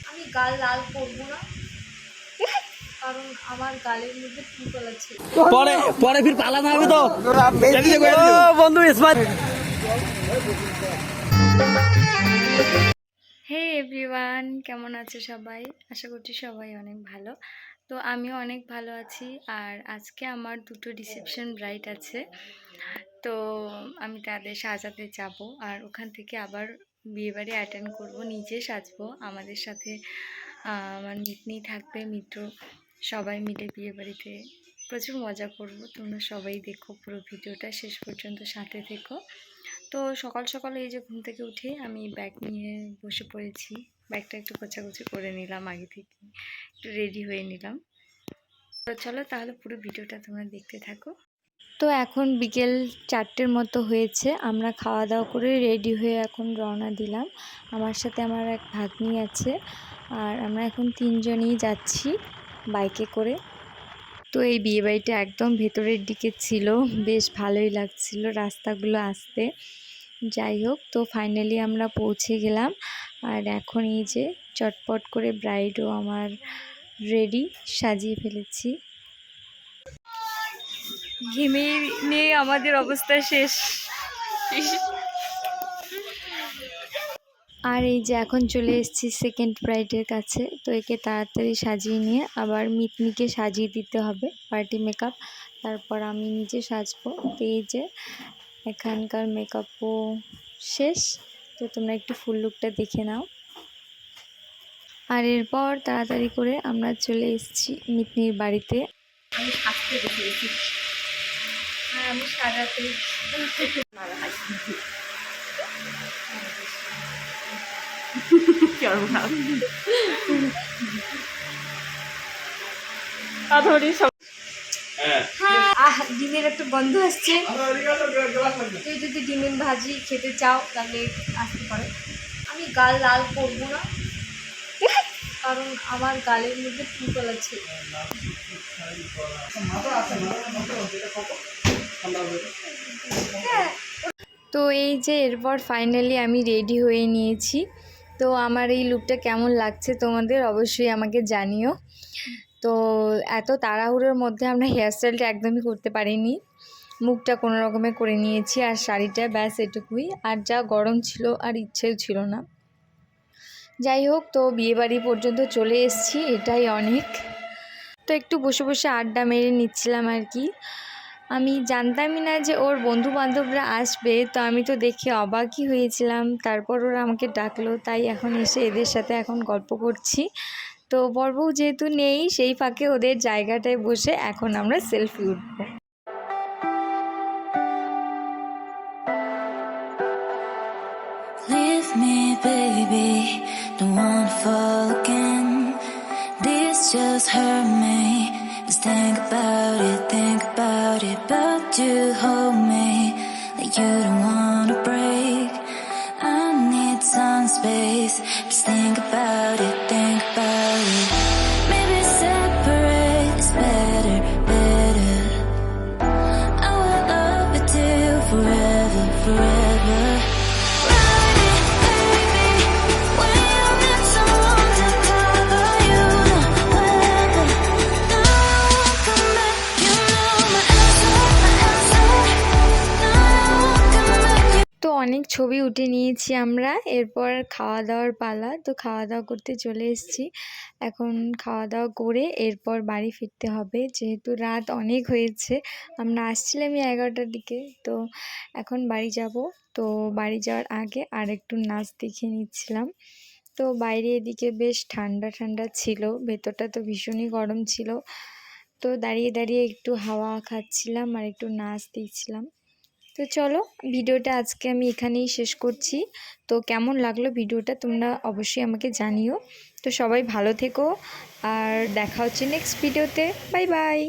আমি গাল লাল করবো না, কারণ আমার গালের মধ্যে পিম্পল আছে। পরে পরে ফির পালানো হবে তো বন্ধু ইসমাত। হে এভরিওয়ান, কেমন আছে সবাই? আশা করছি সবাই অনেক ভালো। তো আমিও অনেক ভালো আছি। আর আজকে আমার দুটো রিসেপশন ব্রাইড আছে, তো আমি তাদের সাজাতে যাব আর ওখান থেকে আবার বিয়েবাড়ি অ্যাটেন্ড করব, নিজে সাজবো। আমাদের সাথে আমার মিতনি থাকবে, মিত্র, সবাই মিলে বিয়েবাড়িতে প্রচুর মজা করব। তোমরা সবাই দেখো, পুরো ভিডিওটা শেষ পর্যন্ত সাথে থেকো। তো সকাল সকাল এই যে ঘুম থেকে উঠে আমি ব্যাগ নিয়ে বসে পড়েছি। ব্যাগটা একটু গোছাগুছি করে নিলাম, আগে থেকে একটু রেডি হয়ে নিলাম। তো চলো তাহলে পুরো ভিডিওটা তোমরা দেখতে থাকো। তো এখন বিকেল 4টের মতো হয়েছে, আমরা খাওয়া দাওয়া করে রেডি হয়ে এখন রওনা দিলাম। আমার সাথে আমার এক ভাগ্নি আছে, আর আমরা এখন 3জনই যাচ্ছি বাইকে করে। তো এই বিয়েবাড়িটা একদম ভেতরের দিকে ছিল, বেশ ভালোই লাগছিল রাস্তাগুলো আসতে। যাই হোক, তো ফাইনালি আমরা পৌঁছে গেলাম। আর এখন এই যে চটপট করে ব্রাইডও আমার রেডি, সাজিয়ে ফেলেছি। ঘেমে নিয়ে আমাদের অবস্থা শেষ। আর এই যে এখন চলে এসেছি সেকেন্ড ব্রাইডের কাছে। তো একে তাড়াতাড়ি সাজিয়ে নিয়ে আবার মিতনিকে সাজিয়ে দিতে হবে পার্টি মেকআপ, তারপর আমি নিজে সাজবো। তো এই যে এখানকার মেকআপও শেষ, তো তোমরা একটু ফুল লুকটা দেখে নাও। আর এরপর তাড়াতাড়ি করে আমরা চলে এসেছি মিতনির বাড়িতে। আমি সাজতে বসে গেছি আর আমি সাজাতে ডিমের একটা গন্ধ আসছে। তুই যদি ডিমের ভাজি খেতে চাও তাহলে আসতে পারো। আমি গাল লাল করবো না, কারণ আমার গালের মধ্যে পিম্পল আছে। তো এই যে এরপর ফাইনালি আমি রেডি হয়ে নিয়েছি। তো আমার এই লুকটা কেমন লাগছে তোমাদের অবশ্যই আমাকে জানিও। তো এত তাড়াহুড়োর মধ্যে আমরা হেয়ারস্টাইলটা একদমই করতে পারিনি, মুখটা কোনো রকমে করে নিয়েছি, আর শাড়িটা ব্যাস এটুকুই। আর যা গরম ছিল আর ইচ্ছেও ছিল না। যাই হোক, তো বিয়েবাড়ি পর্যন্ত চলে এসেছি, এটাই অনেক। তো একটু বসে বসে আড্ডা মেরে নিচ্ছিলাম আর কি। আমি জানতামই না যে ওর বন্ধু বান্ধবরা আসবে, তো আমি তো দেখে অবাকই হয়েছিলাম। তারপর ওরা আমাকে ডাকলো, তাই এখন এসে এদের সাথে এখন গল্প করছি। তো বড়বউ যেহেতু নেই, সেই ফাঁকে ওদের জায়গাটায় বসে এখন আমরা সেলফি উঠবো। Leave me, baby, don't wanna fall again. This just hurt me. Just think about it, but you hold me like you don't wanna break. I need some space. Just think about it, Maybe separate is better. I will love you till forever. তো অনেক ছবি উঠে নিয়েছি আমরা, এরপর খাওয়া দাওয়ার পালা। তো খাওয়া দাওয়া করতে চলে এসেছি। এখন খাওয়া দাওয়া করে এরপর বাড়ি ফিরতে হবে, যেহেতু রাত অনেক হয়েছে। আমরা আসছিলাম 11টার দিকে, তো এখন বাড়ি যাব। তো বাড়ি যাওয়ার আগে আর একটু নাচ দেখে নিচ্ছিলাম। তো বাইরে এদিকে বেশ ঠান্ডা ঠান্ডা ছিল, ভেতরটা তো ভীষণই গরম ছিল। তো দাঁড়িয়ে দাঁড়িয়ে একটু হাওয়া খাচ্ছিলাম আর একটু নাচ দেখছিলাম। তো চলো, ভিডিওটা আজকে আমি এখানেই শেষ করছি। তো কেমন লাগলো ভিডিওটা তোমরা অবশ্যই আমাকে জানিও। তো সবাই ভালো থেকো, আর দেখা হচ্ছে নেক্সট ভিডিওতে। Bye bye.